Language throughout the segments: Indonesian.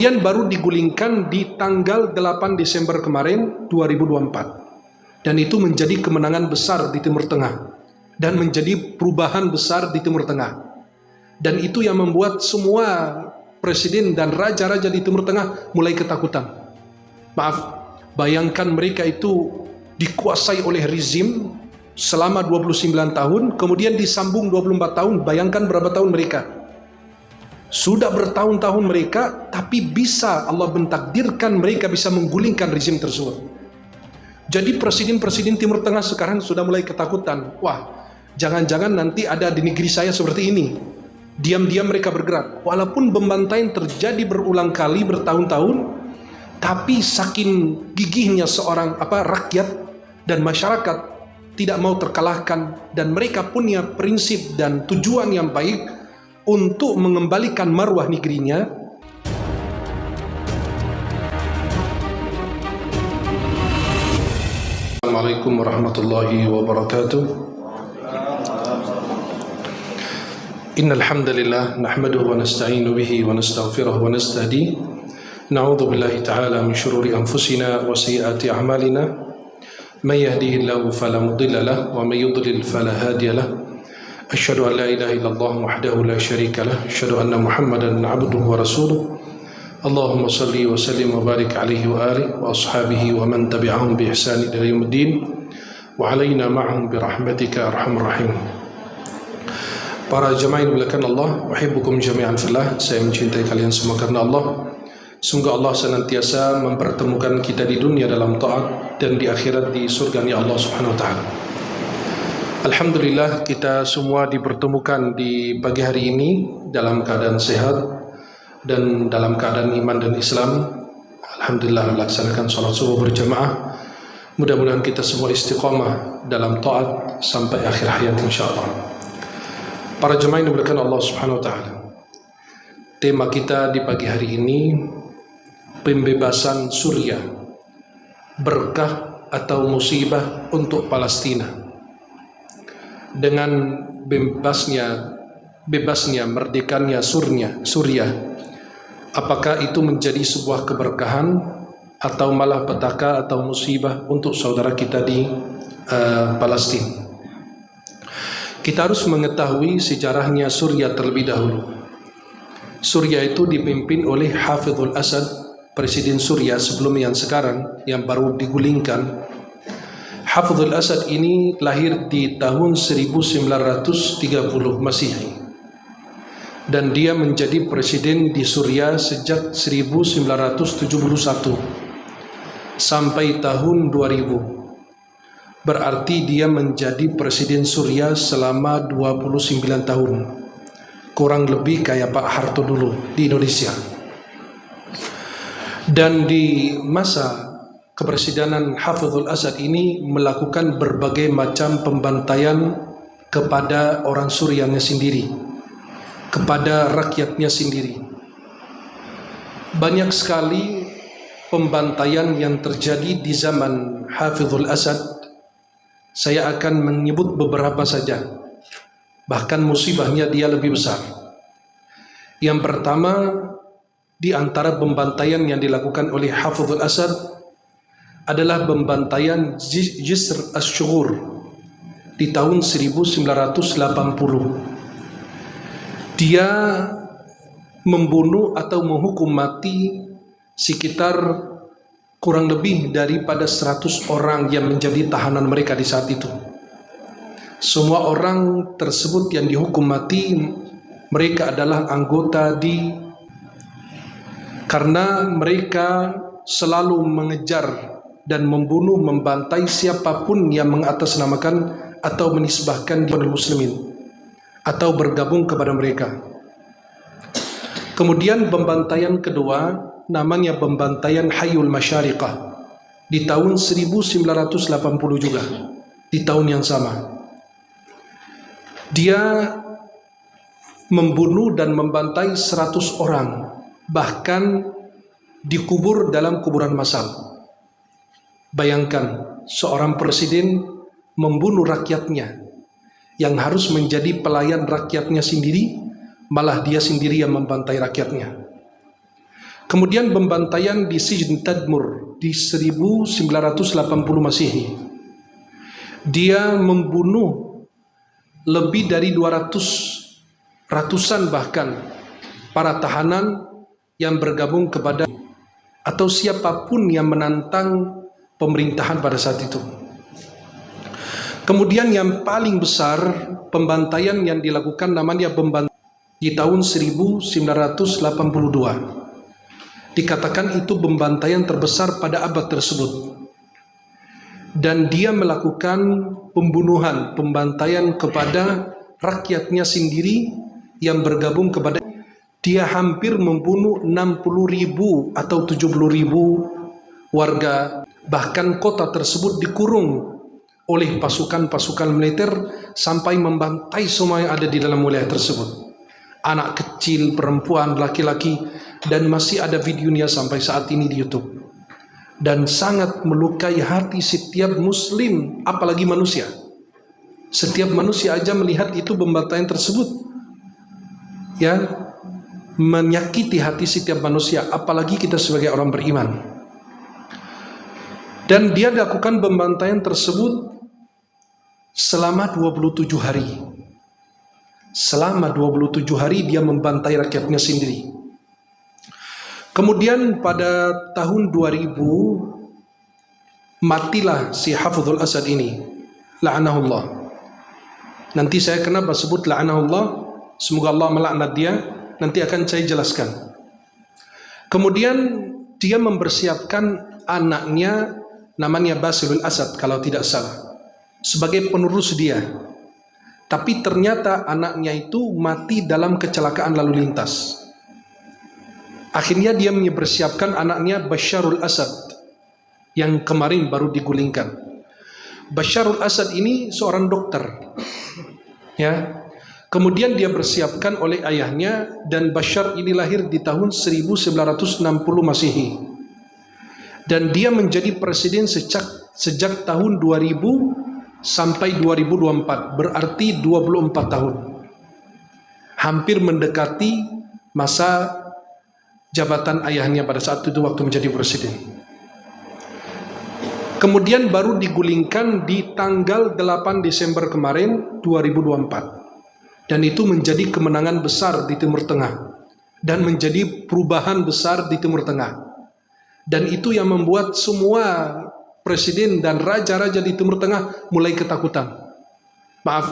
Kemudian baru digulingkan di tanggal 8 Desember kemarin 2024. Dan itu menjadi kemenangan besar di Timur Tengah. Dan menjadi perubahan besar di Timur Tengah. Dan itu yang membuat semua presiden dan raja-raja di Timur Tengah mulai ketakutan. Maaf, bayangkan mereka itu dikuasai oleh rezim selama 29 tahun, kemudian disambung 24 tahun, bayangkan berapa tahun mereka. Sudah bertahun-tahun mereka, tapi bisa Allah mentakdirkan mereka bisa menggulingkan rezim tersebut. Jadi presiden-presiden Timur Tengah sekarang sudah mulai ketakutan. Wah, jangan-jangan nanti ada di negeri saya seperti ini. Diam-diam mereka bergerak. Walaupun pembantaian terjadi berulang kali bertahun-tahun, tapi saking gigihnya seorang rakyat dan masyarakat tidak mau terkalahkan, dan mereka punya prinsip dan tujuan yang baik untuk mengembalikan marwah negerinya. Assalamualaikum warahmatullahi wabarakatuh. Innal hamdalillah nahmaduhu wa nasta'inu bihi wa nastaghfiruhu wa nastahdihi. Na'udzu billahi ta'ala min shururi anfusina wa sayyiati a'malina. May yahdihillahu fala mudilla lahu wa may yudlil fala hadiya lahu. Asyhadu an la ilaha illallah wahdahu la syarika lah, asyhadu anna Muhammadan abduhu wa rasuluh. Allahumma salli wa sallim wa barik alaihi wa alihi wa ashabihi wa man tabi'ahum bi ihsan ila yaumiddin wa alaina ma'hum bi rahmatika arhamar rahim. Para jemaah yang dimuliakan Allah, uhibbukum jami'an fillah, saya mencintai kalian semua karena Allah. Semoga Allah senantiasa mempertemukan kita di dunia dalam taat dan di akhirat di surganya Allah Subhanahu wa taala. Alhamdulillah, kita semua dipertemukan di pagi hari ini dalam keadaan sehat dan dalam keadaan iman dan Islam. Alhamdulillah, melaksanakan sholat subuh berjamaah. Mudah-mudahan kita semua istiqamah dalam taat sampai akhir hayat insyaAllah. Para jemaah yang dimuliakan Allah Subhanahu wa ta'ala, tema kita di pagi hari ini, pembebasan Suriah, berkah atau musibah untuk Palestina. Dengan bebasnya merdekanya Suriah, apakah itu menjadi sebuah keberkahan atau malah petaka atau musibah untuk saudara kita di Palestina? Kita harus mengetahui sejarahnya Suriah terlebih dahulu. Suriah itu dipimpin oleh Hafizul Asad, presiden Suriah sebelum yang sekarang yang baru digulingkan. Hafizul Asad ini lahir di tahun 1930 Masehi, dan dia menjadi presiden di Suriah sejak 1971 sampai tahun 2000. Berarti dia menjadi presiden Suriah selama 29 tahun, kurang lebih kayak Pak Harto dulu di Indonesia. Dan di masa kepresidenan Hafizul Asad ini melakukan berbagai macam pembantaian kepada orang Suriahnya sendiri, kepada rakyatnya sendiri. Banyak sekali pembantaian yang terjadi di zaman Hafizul Asad. Saya akan menyebut beberapa saja, bahkan musibahnya dia lebih besar. Yang pertama, di antara pembantaian yang dilakukan oleh Hafizul Asad adalah pembantaian Jisr Ash-Shughur di tahun 1980. Dia membunuh atau menghukum mati sekitar kurang lebih daripada 100 orang yang menjadi tahanan mereka di saat itu. Semua orang tersebut yang dihukum mati, mereka adalah anggota karena mereka selalu mengejar dan membunuh, membantai siapapun yang mengatasnamakan atau menisbahkan diri muslimin atau bergabung kepada mereka. Kemudian pembantaian kedua namanya pembantaian Hayyul Masyariqah di tahun 1980 juga, di tahun yang sama. Dia membunuh dan membantai 100 orang, bahkan dikubur dalam kuburan massal. Bayangkan seorang presiden membunuh rakyatnya yang harus menjadi pelayan rakyatnya sendiri, malah dia sendiri yang membantai rakyatnya. Kemudian pembantaian di Sijin Tadmur di 1980 Masehi. Dia membunuh lebih dari 200 ratusan bahkan para tahanan yang bergabung kepada atau siapapun yang menantang pemerintahan pada saat itu. Kemudian yang paling besar pembantaian yang dilakukan namanya pembantaian di tahun 1982. Dikatakan itu pembantaian terbesar pada abad tersebut. Dan dia melakukan pembunuhan, pembantaian kepada rakyatnya sendiri yang bergabung kepada dia. Hampir membunuh 60.000 atau 70.000 warga. Bahkan kota tersebut dikurung oleh pasukan-pasukan militer sampai membantai semua yang ada di dalam wilayah tersebut. Anak kecil, perempuan, laki-laki, dan masih ada videonya sampai saat ini di YouTube. Dan sangat melukai hati setiap muslim, apalagi manusia. Setiap manusia aja melihat itu pembantaian tersebut, ya, menyakiti hati setiap manusia, apalagi kita sebagai orang beriman. Dan dia lakukan pembantaian tersebut selama 27 hari. Selama 27 hari dia membantai rakyatnya sendiri. Kemudian pada tahun 2000 matilah si Hafizul Asad ini, la'anahullah. Nanti saya kenapa sebut la'anahullah, semoga Allah melaknat dia, nanti akan saya jelaskan. Kemudian dia mempersiapkan anaknya namanya Basirul Asad kalau tidak salah sebagai penerus dia. Tapi ternyata anaknya itu mati dalam kecelakaan lalu lintas. Akhirnya dia mempersiapkan anaknya Basharul Asad yang kemarin baru digulingkan. Basharul Asad ini seorang dokter, ya. Kemudian dia bersiapkan oleh ayahnya, dan Bashar ini lahir di tahun 1960 Masehi. Dan dia menjadi presiden sejak tahun 2000 sampai 2024, berarti 24 tahun. Hampir mendekati masa jabatan ayahnya pada saat itu waktu menjadi presiden. Kemudian baru digulingkan di tanggal 8 Desember kemarin 2024. Dan itu menjadi kemenangan besar di Timur Tengah dan menjadi perubahan besar di Timur Tengah. Dan itu yang membuat semua presiden dan raja-raja di Timur Tengah mulai ketakutan. Maaf,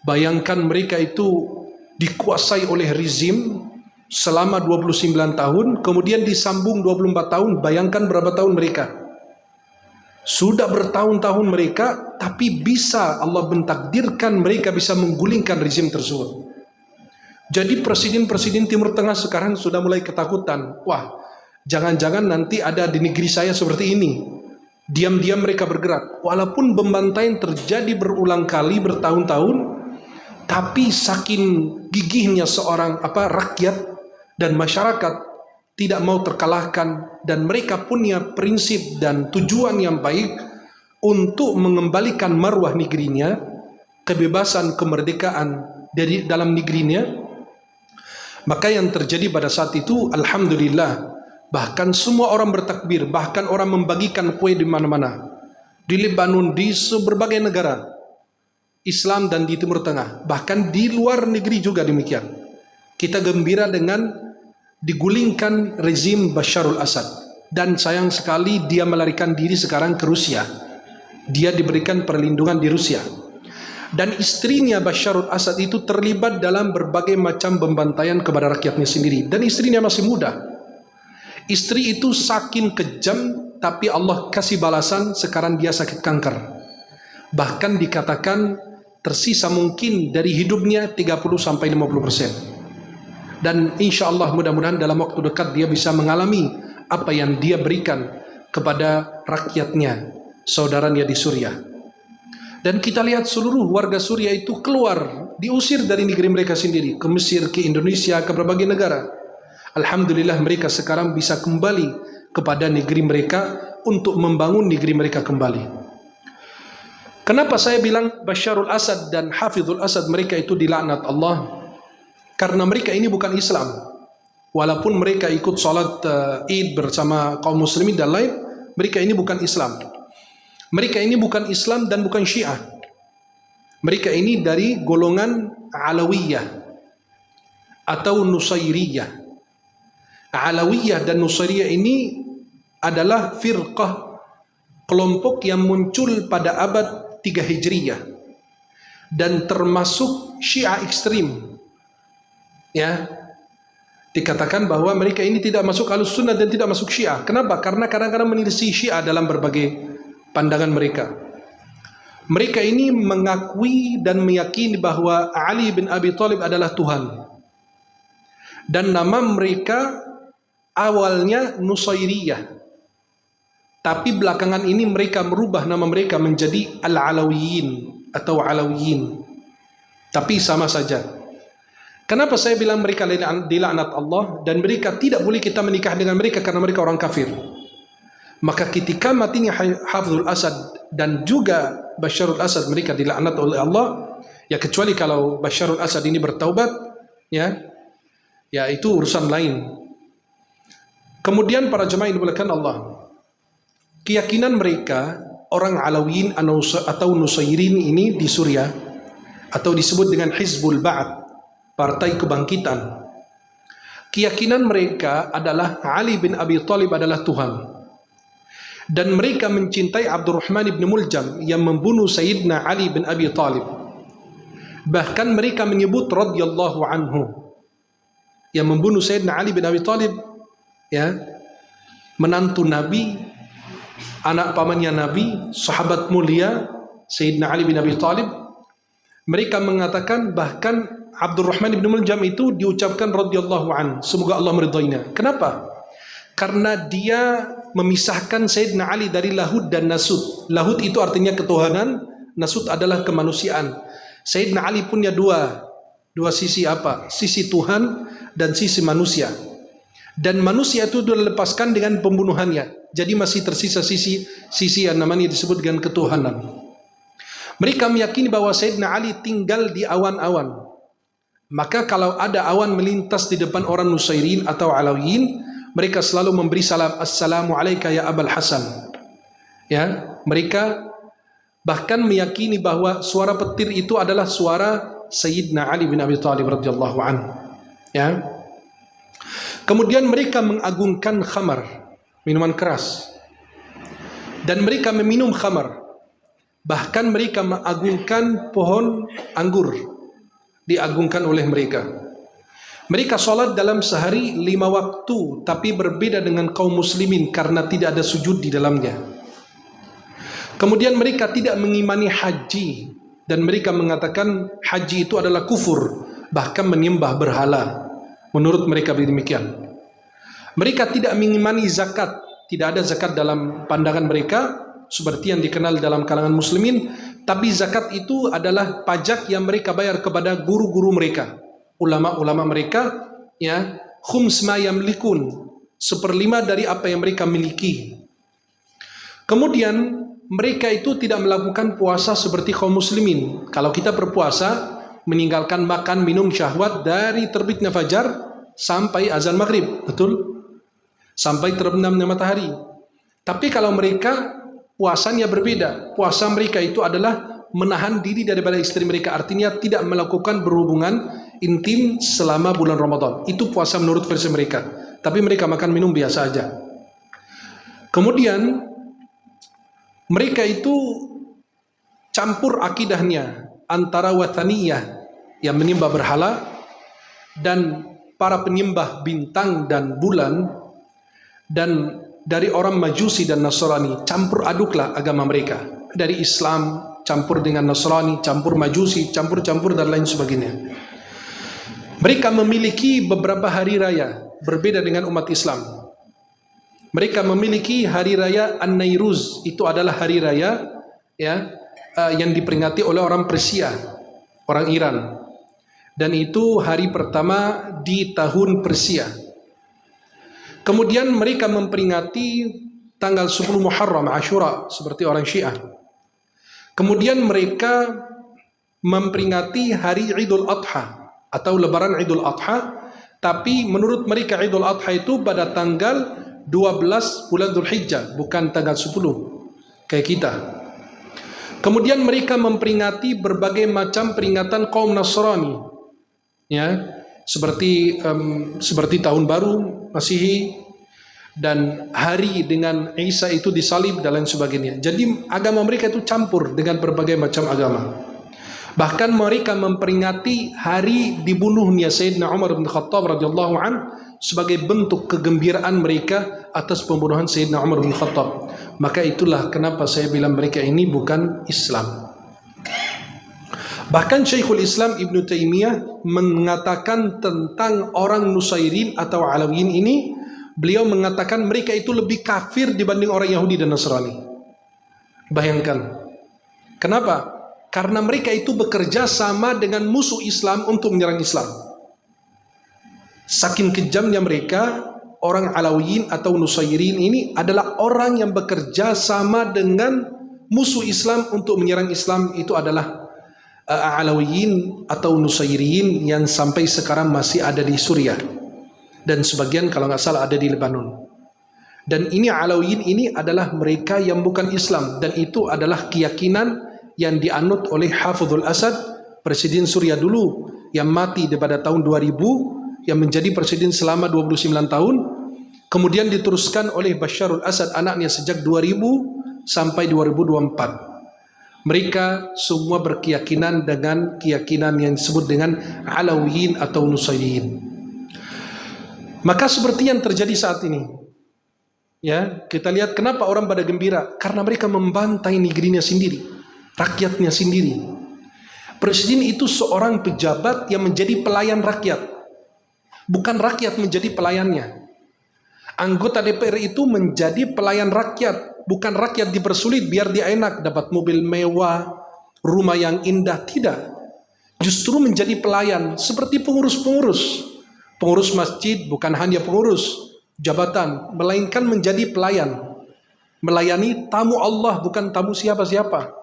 bayangkan mereka itu dikuasai oleh rezim selama 29 tahun, kemudian disambung 24 tahun, bayangkan berapa tahun mereka. Sudah bertahun-tahun mereka, tapi bisa Allah mentakdirkan mereka bisa menggulingkan rezim tersebut. Jadi presiden-presiden Timur Tengah sekarang sudah mulai ketakutan. Wah, jangan-jangan nanti ada di negeri saya seperti ini. Diam-diam mereka bergerak. Walaupun pembantaian terjadi berulang kali bertahun-tahun, tapi saking gigihnya seorang rakyat dan masyarakat tidak mau terkalahkan, dan mereka punya prinsip dan tujuan yang baik untuk mengembalikan marwah negerinya, kebebasan, kemerdekaan dari dalam negerinya. Maka yang terjadi pada saat itu, alhamdulillah, bahkan semua orang bertakbir, bahkan orang membagikan kue di mana-mana. Di Lebanon, di berbagai negara Islam dan di Timur Tengah, bahkan di luar negeri juga demikian. Kita gembira dengan digulingkan rezim Basharul Asad. Dan sayang sekali dia melarikan diri sekarang ke Rusia. Dia diberikan perlindungan di Rusia. Dan istrinya Basharul Asad itu terlibat dalam berbagai macam pembantaian kepada rakyatnya sendiri. Dan istrinya masih muda. Istri itu saking kejam, tapi Allah kasih balasan, sekarang dia sakit kanker. Bahkan dikatakan tersisa mungkin dari hidupnya 30-50%. Dan insya Allah mudah-mudahan dalam waktu dekat dia bisa mengalami apa yang dia berikan kepada rakyatnya, saudaranya di Suriah. Dan kita lihat seluruh warga Suriah itu keluar, diusir dari negeri mereka sendiri, ke Mesir, ke Indonesia, ke berbagai negara. Alhamdulillah mereka sekarang bisa kembali kepada negeri mereka untuk membangun negeri mereka kembali. Kenapa saya bilang Basharul Asad dan Hafizul Asad mereka itu dilaknat Allah? Karena mereka ini bukan Islam. walaupun mereka ikut sholat Id bersama kaum muslimin dan lain, mereka ini bukan Islam. Mereka ini bukan Islam dan bukan Syiah. Mereka ini dari golongan Alawiyah atau Nusairiyah. Alawiyah dan Nusairiyah ini adalah firqah, kelompok yang muncul pada abad 3 Hijriyah dan termasuk Syiah ekstrim. Ya, dikatakan bahwa mereka ini tidak masuk Ahlussunnah dan tidak masuk Syiah. Kenapa? Karena kadang-kadang menyelisih Syiah dalam berbagai pandangan mereka. Mereka ini mengakui dan meyakini bahwa Ali bin Abi Thalib adalah Tuhan. Dan nama mereka awalnya Nusairiyah. Tapi belakangan ini mereka merubah nama mereka menjadi Al-Alawiyin atau Alawiyin. Tapi sama saja. Kenapa saya bilang mereka dilaknat Allah dan mereka tidak boleh kita menikah dengan mereka karena mereka orang kafir? Maka ketika matinya Hafizul Asad dan juga Basyarul Asad, mereka dilaknat oleh Allah. Ya kecuali kalau Basyarul Asad ini bertaubat, ya itu urusan lain. Kemudian para jemaah yang dimuliakan Allah, keyakinan mereka orang Alawiyin atau Nusairin ini di Suriah atau disebut dengan Hizbul Ba'ath, Partai Kebangkitan. Keyakinan mereka adalah Ali bin Abi Thalib adalah Tuhan. Dan mereka mencintai Abdurrahman ibn Muljam yang membunuh Sayyidina Ali bin Abi Thalib. Bahkan mereka menyebut radhiyallahu anhu, yang membunuh Sayyidina Ali bin Abi Thalib, ya, menantu Nabi, anak pamannya Nabi, sahabat mulia Sayyidina Ali bin Abi Thalib. Mereka mengatakan bahkan Abdurrahman ibn Muljam itu diucapkan radhiyallahu anhu, semoga Allah meridainya. Kenapa? Karena dia memisahkan Sayyidina Ali dari Lahud dan Nasud. Lahud itu artinya ketuhanan, Nasud adalah kemanusiaan. Sayyidina Ali punya dua sisi apa? Sisi Tuhan dan sisi manusia. Dan manusia itu dilepaskan dengan pembunuhannya. Jadi masih tersisa sisi yang namanya disebut dengan ketuhanan. Mereka meyakini bahwa Sayyidina Ali tinggal di awan-awan. Maka kalau ada awan melintas di depan orang Nusairin atau Alawiyin, mereka selalu memberi salam, Assalamu alayka ya Abul Hasan. Ya, mereka bahkan meyakini bahwa suara petir itu adalah suara Sayyidina Ali bin Abi Thalib radhiyallahu anhu. Ya. Kemudian mereka mengagungkan khamar, minuman keras. Dan mereka meminum khamar. Bahkan mereka mengagungkan pohon anggur, diagungkan oleh mereka. Mereka sholat dalam sehari 5 waktu, tapi berbeda dengan kaum muslimin karena tidak ada sujud di dalamnya. Kemudian mereka tidak mengimani haji, dan mereka mengatakan haji itu adalah kufur, bahkan menyembah berhala. Menurut mereka demikian. Mereka tidak mengimani zakat, tidak ada zakat dalam pandangan mereka, seperti yang dikenal dalam kalangan muslimin. Tapi zakat itu adalah pajak yang mereka bayar kepada guru-guru mereka, ulama-ulama mereka, ya, khums ma yamlikun, 1/5 dari apa yang mereka miliki. Kemudian mereka itu tidak melakukan puasa seperti kaum muslimin. Kalau kita berpuasa, meninggalkan makan, minum, syahwat dari terbitnya fajar sampai azan maghrib, betul? Sampai terbenamnya matahari. Tapi kalau mereka puasanya berbeda. Puasa mereka itu adalah menahan diri daripada istri mereka, artinya tidak melakukan berhubungan intim selama bulan Ramadan. Itu puasa menurut versi mereka. Tapi mereka makan minum biasa aja. Kemudian mereka itu campur akidahnya antara wathaniyah yang menyembah berhala dan para penyembah bintang dan bulan, dan dari orang Majusi dan Nasrani. Campur aduklah agama mereka, dari Islam campur dengan Nasrani, campur Majusi, campur-campur dan lain sebagainya. Mereka memiliki beberapa hari raya berbeda dengan umat Islam. Mereka memiliki hari raya An-Nairuz, itu adalah hari raya, ya, yang diperingati oleh orang Persia, orang Iran. Dan itu hari pertama di tahun Persia. Kemudian mereka memperingati tanggal 10 Muharram, Ashura, seperti orang Syiah. Kemudian mereka memperingati hari Idul Adha atau Lebaran Idul Adha Tapi menurut mereka Idul Adha itu pada tanggal 12 bulan Dzulhijjah, bukan tanggal 10 kayak kita. Kemudian mereka memperingati berbagai macam peringatan kaum Nasrani, ya, seperti tahun baru Masihi dan hari dengan Isa itu disalib dan lain sebagainya. Jadi agama mereka itu campur dengan berbagai macam agama. Bahkan mereka memperingati hari dibunuhnya Sayyidina Umar bin Khattab radhiyallahu an sebagai bentuk kegembiraan mereka atas pembunuhan Sayyidina Umar bin Khattab. Maka itulah kenapa saya bilang mereka ini bukan Islam. Bahkan Syekhul Islam Ibn Taimiyah mengatakan tentang orang Nusairin atau Alawiyin ini, beliau mengatakan mereka itu lebih kafir dibanding orang Yahudi dan Nasrani. Bayangkan. Kenapa? Karena mereka itu bekerja sama dengan musuh Islam untuk menyerang Islam. Saking kejamnya mereka, orang Alawiyin atau Nusairin ini adalah orang yang bekerja sama dengan musuh Islam untuk menyerang Islam. Itu adalah Alawiyin atau Nusairin yang sampai sekarang masih ada di Suriah. Dan sebagian kalau nggak salah ada di Lebanon. Dan ini Alawiyin ini adalah mereka yang bukan Islam. Dan itu adalah keyakinan yang dianut oleh Hafizul Asad, presiden Suriah dulu, yang mati pada tahun 2000, yang menjadi presiden selama 29 tahun. Kemudian diteruskan oleh Basharul Asad, anaknya sejak 2000 sampai 2024. Mereka semua berkeyakinan dengan keyakinan yang disebut dengan Alawiyin atau Nusairin. Maka seperti yang terjadi saat ini, ya, kita lihat kenapa orang pada gembira, karena mereka membantai negerinya sendiri, rakyatnya sendiri. Presiden itu seorang pejabat yang menjadi pelayan rakyat, bukan rakyat menjadi pelayannya. Anggota DPR itu menjadi pelayan rakyat, bukan rakyat dipersulit biar dia enak dapat mobil mewah, rumah yang indah. Tidak, justru menjadi pelayan seperti pengurus masjid, bukan hanya pengurus jabatan, melainkan menjadi pelayan, melayani tamu Allah, bukan tamu siapa-siapa.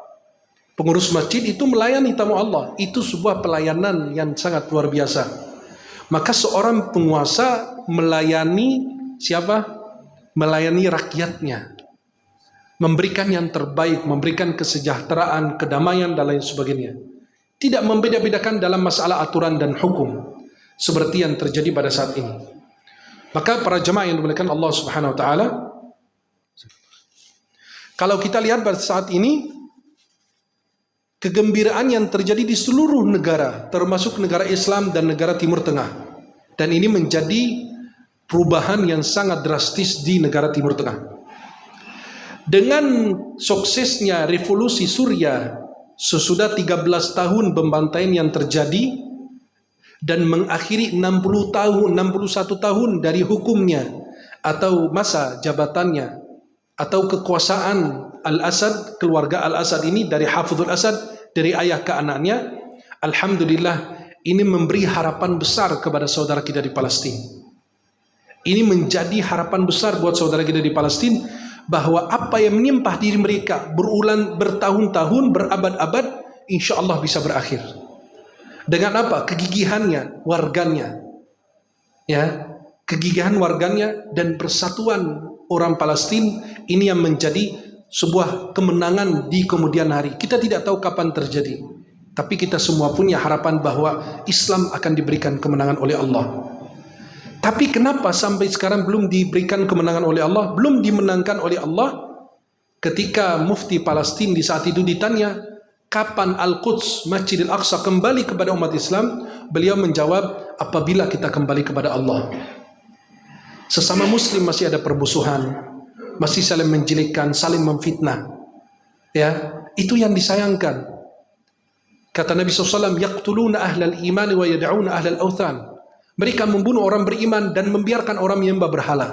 Pengurus masjid itu melayani tamu Allah, itu sebuah pelayanan yang sangat luar biasa. Maka seorang penguasa melayani siapa? Melayani rakyatnya, memberikan yang terbaik, memberikan kesejahteraan, kedamaian dan lain sebagainya. Tidak membeda-bedakan dalam masalah aturan dan hukum seperti yang terjadi pada saat ini. Maka para jemaah yang dimuliakan Allah Subhanahu wa taala, kalau kita lihat pada saat ini kegembiraan yang terjadi di seluruh negara, termasuk negara Islam dan negara Timur Tengah. Dan ini menjadi perubahan yang sangat drastis di negara Timur Tengah. Dengan suksesnya revolusi Suriah sesudah 13 tahun pembantaian yang terjadi dan mengakhiri 61 tahun dari hukumnya atau masa jabatannya atau kekuasaan Al-Asad, keluarga Al-Asad ini dari Hafizul Asad, dari ayah ke anaknya, alhamdulillah ini memberi harapan besar kepada saudara kita di Palestina. Ini menjadi harapan besar buat saudara kita di Palestina, bahwa apa yang menimpa diri mereka bertahun-tahun, berabad-abad, insya Allah bisa berakhir. Dengan apa? Kegigihannya, warganya, ya, kegigihan warganya dan persatuan orang Palestina ini yang menjadi sebuah kemenangan di kemudian hari. Kita tidak tahu kapan terjadi, tapi kita semua punya harapan bahwa Islam akan diberikan kemenangan oleh Allah. Tapi kenapa sampai sekarang belum diberikan kemenangan oleh Allah, belum dimenangkan oleh Allah? Ketika mufti Palestina di saat itu ditanya, kapan Al-Quds, Masjidil Aqsa kembali kepada umat Islam? Beliau menjawab, apabila kita kembali kepada Allah. Sesama muslim masih ada permusuhan, masih saling menjelekkan, saling memfitnah. Ya, itu yang disayangkan. Kata Nabi SAW, yaqtuluna ahlal iman wa yad'una ahlal awthan. Mereka membunuh orang beriman dan membiarkan orang menyembah berhala.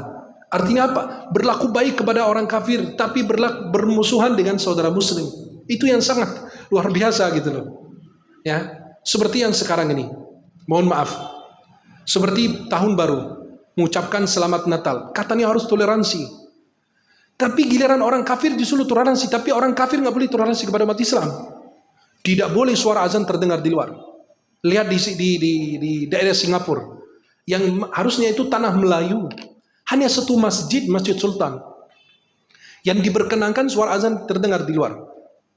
Artinya apa? Berlaku baik kepada orang kafir, tapi bermusuhan dengan saudara muslim. Itu yang sangat luar biasa gitu loh. Ya, seperti yang sekarang ini. Mohon maaf. Seperti tahun baru, mengucapkan selamat Natal. Katanya harus toleransi. Tapi giliran orang kafir justru toleransi. Tapi orang kafir nggak boleh toleransi kepada umat Islam. Tidak boleh suara azan terdengar di luar. Lihat di daerah Singapura. yang harusnya itu tanah Melayu. Hanya satu masjid, Masjid Sultan, yang diperkenankan suara azan terdengar di luar.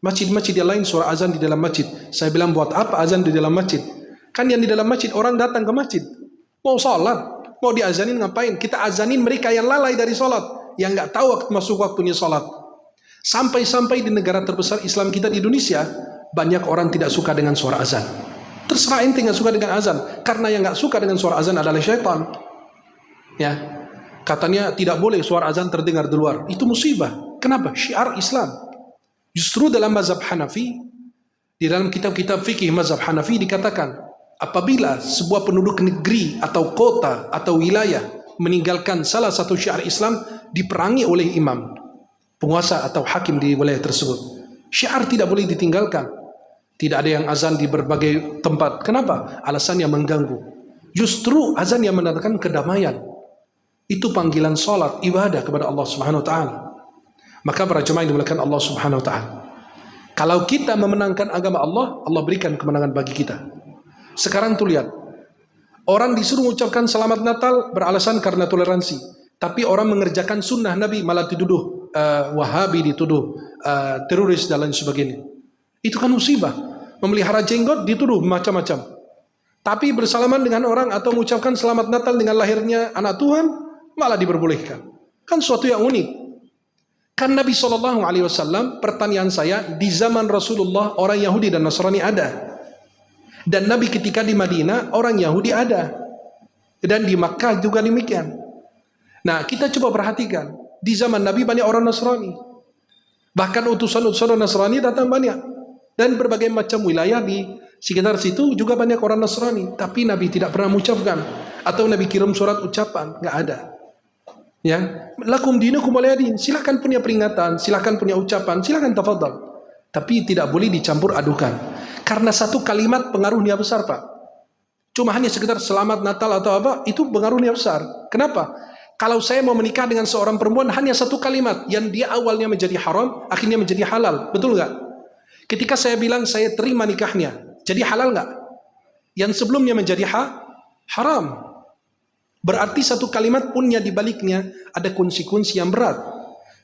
Masjid-masjid yang lain suara azan di dalam masjid. Saya bilang, buat apa azan di dalam masjid? Kan yang di dalam masjid orang datang ke masjid mau sholat, mau diazanin ngapain? Kita azanin mereka yang lalai dari sholat, yang nggak tahu masuk waktunya sholat. Sampai-sampai di negara terbesar Islam kita di Indonesia, banyak orang tidak suka dengan suara azan. Terserah ente nggak suka dengan azan, karena yang nggak suka dengan suara azan adalah syaitan. Ya, katanya tidak boleh suara azan terdengar di luar. Itu musibah. Kenapa? Syiar Islam. Justru dalam mazhab Hanafi, di dalam kitab-kitab fikih mazhab Hanafi dikatakan, apabila sebuah penduduk negeri atau kota atau wilayah meninggalkan salah satu syiar Islam, diperangi oleh imam, penguasa atau hakim di wilayah tersebut. Syiar tidak boleh ditinggalkan. Tidak ada yang azan di berbagai tempat. Kenapa? Alasannya mengganggu. Justru azan yang menandakan kedamaian. Itu panggilan salat, ibadah kepada Allah Subhanahu wa taala. Maka para jemaah yang dimuliakan Allah Subhanahu wa taala, kalau kita memenangkan agama Allah, Allah berikan kemenangan bagi kita. Sekarang tuh lihat, orang disuruh mengucapkan selamat Natal beralasan karena toleransi, tapi orang mengerjakan sunnah Nabi malah dituduh Wahabi, dituduh teroris dan lain sebagainya. Itu kan musibah. Memelihara jenggot dituduh macam-macam. Tapi bersalaman dengan orang atau mengucapkan selamat Natal dengan lahirnya anak Tuhan malah diperbolehkan. Kan suatu yang unik. Kan Nabi SAW, pertanyaan saya, di zaman Rasulullah orang Yahudi dan Nasrani ada. Dan Nabi ketika di Madinah orang Yahudi ada. Dan di Makkah juga demikian. Nah, kita coba perhatikan. Di zaman Nabi banyak orang Nasrani. Bahkan utusan-utusan Nasrani datang banyak. Dan berbagai macam wilayah di sekitar situ juga banyak orang Nasrani. Tapi Nabi tidak pernah mengucapkan. Atau Nabi kirim surat ucapan. Nggak ada. Ya, lakum dinukum waliyadin. Silakan punya peringatan, silakan punya ucapan, silakan tafadhal. Tapi tidak boleh dicampur adukan. Karena satu kalimat pengaruhnya besar, Pak. Cuma hanya sekedar selamat Natal atau apa, itu pengaruhnya besar. Kenapa? Kalau saya mau menikah dengan seorang perempuan, hanya satu kalimat yang dia awalnya menjadi haram, akhirnya menjadi halal. Betul nggak? Ketika saya bilang saya terima nikahnya, jadi halal nggak? Yang sebelumnya menjadi haram. Berarti satu kalimat punnya di baliknya ada konsekuensi yang berat.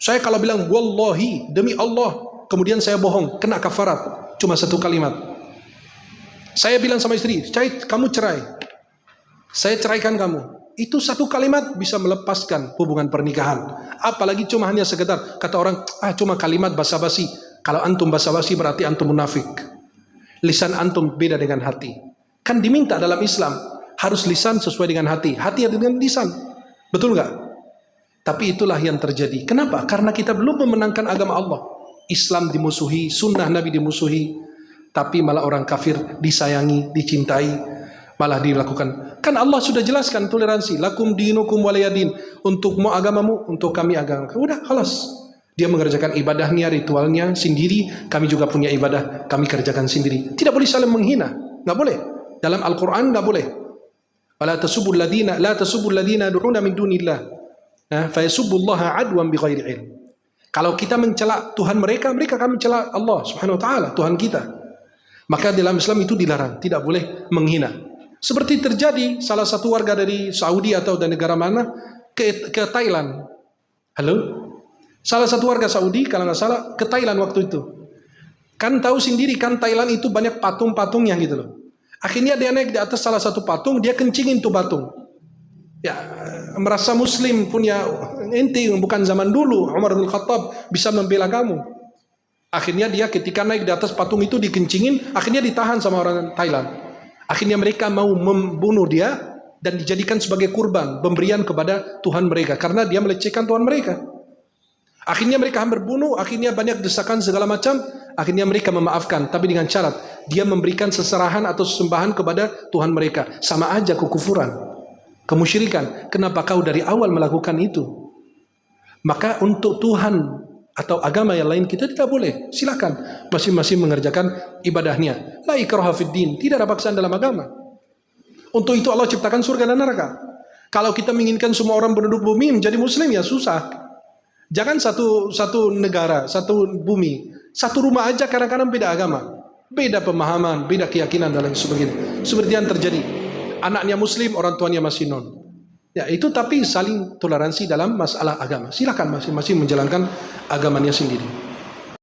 Saya kalau bilang wallahi, demi Allah, kemudian saya bohong, kena kafarat. Cuma satu kalimat. Saya bilang sama istri, kamu cerai. Saya ceraikan kamu. Itu satu kalimat bisa melepaskan hubungan pernikahan. Apalagi cuma hanya sekedar, kata orang, cuma kalimat basa-basi. Kalau antum basa-basi berarti antum munafik. Lisan antum beda dengan hati. Kan diminta dalam Islam, harus lisan sesuai dengan hati. Hati dengan lisan. Betul nggak? Tapi itulah yang terjadi. Kenapa? Karena kita belum memenangkan agama Allah. Islam dimusuhi, sunnah Nabi dimusuhi. Tapi malah orang kafir disayangi, dicintai, malah dilakukan. Kan Allah sudah jelaskan toleransi. Lakum dinukum waliyadin. Untukmu agamamu, untuk kami agama. Udah, halas. Dia mengerjakan ibadahnya, ritualnya sendiri. Kami juga punya ibadah, kami kerjakan sendiri. Tidak boleh saling menghina. Nggak boleh. Dalam Al-Quran nggak boleh. La tasubul ladina du'una min dunillah. Fayasubbullaha adwan bighairi ilm. Kalau kita mencela Tuhan mereka kami mencela Allah Subhanahu wa taala, Tuhan kita. Maka dalam Islam itu dilarang, tidak boleh menghina. Seperti terjadi salah satu warga dari Saudi atau dari negara mana ke Thailand. Halo? Salah satu warga Saudi kalau nggak salah ke Thailand waktu itu. Kan tahu sendiri kan Thailand itu banyak patung-patungnya gitu loh. Akhirnya dia naik di atas salah satu patung, dia kencingin tuh patung. Ya, merasa muslim punya ente bukan zaman dulu Umar bin Khattab bisa membela kamu. Akhirnya dia ketika naik di atas patung itu dikencingin, akhirnya ditahan sama orang Thailand. Akhirnya mereka mau membunuh dia dan dijadikan sebagai kurban, pemberian kepada Tuhan mereka karena dia melecehkan Tuhan mereka. Akhirnya mereka hampir bunuh, akhirnya banyak desakan segala macam, akhirnya mereka memaafkan, tapi dengan syarat dia memberikan seserahan atau sesembahan kepada Tuhan mereka. Sama aja kekufuran, kemusyrikan. Kenapa kau dari awal melakukan itu? Maka untuk Tuhan atau agama yang lain kita tidak boleh. Silakan masing-masing mengerjakan ibadahnya. La ikraha fid din, tidak ada paksaan dalam agama. Untuk itu Allah ciptakan surga dan neraka. Kalau kita menginginkan semua orang penduduk bumi menjadi muslim ya susah. Jangan satu negara, satu bumi, satu rumah aja kadang-kadang beda agama, beda pemahaman, beda keyakinan dan lain sebagainya. Seperti yang terjadi. anaknya muslim, orang tuanya masih non. Ya itu, tapi saling toleransi dalam masalah agama. Silakan masing-masing menjalankan agamanya sendiri.